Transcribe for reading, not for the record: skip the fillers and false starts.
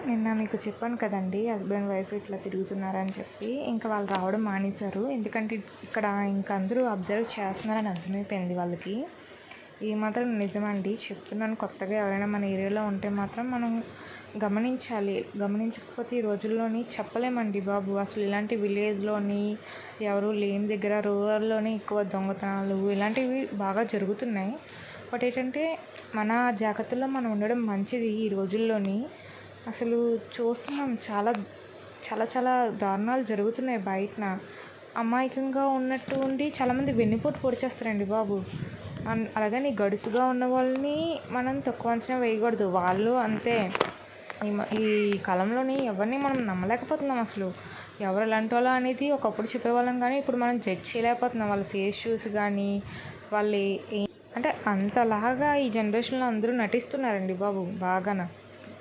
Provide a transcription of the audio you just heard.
నిన్న మీకు చెప్పాను కదండీ! హస్బెండ్, వైఫ్ ఇట్లా తిరుగుతున్నారని చెప్పి. ఇంకా వాళ్ళు రావడం మానేశారు. ఎందుకంటే ఇక్కడ ఇంకా అందరూ అబ్జర్వ్ చేస్తున్నారని అర్థమైపోయింది వాళ్ళకి. ఇది మాత్రం నిజమండి. చెప్తున్నాను, కొత్తగా ఎవరైనా మన ఏరియాలో ఉంటే మాత్రం మనం గమనించాలి. గమనించకపోతే ఈ రోజుల్లోని చెప్పలేమండి బాబు. అసలు ఇలాంటి విలేజ్‌లోని ఎవరు లేని దగ్గర రూరల్‌లోనే ఎక్కువ దొంగతనాలు ఇలాంటివి బాగా జరుగుతున్నాయి. బట్ ఏంటంటే మన జాగ్రత్తలో మనం ఉండడం మంచిది ఈ రోజుల్లోని. అసలు చూస్తున్నాం చాలా చాలా చాలా దారుణాలు జరుగుతున్నాయి బయటన. అమాయకంగా ఉన్నట్టు ఉండి చాలామంది వెన్నుపోటు పొడిచేస్తారండి బాబు. అలాగని గడుసుగా ఉన్న వాళ్ళని మనం తక్కువ అంచనా వేయకూడదు. వాళ్ళు అంతే. ఈ కాలంలోని ఎవరిని మనం నమ్మలేకపోతున్నాం అసలు. ఎవరు ఎలాంటి వాళ్ళో అనేది ఒకప్పుడు చెప్పేవాళ్ళం కానీ ఇప్పుడు మనం జడ్జ్ చేయలేకపోతున్నాం. వాళ్ళ ఫేస్ చూసి కానీ వాళ్ళు అంటే అంతలాగా ఈ జనరేషన్లో అందరూ నటిస్తున్నారండి బాబు బాగాన.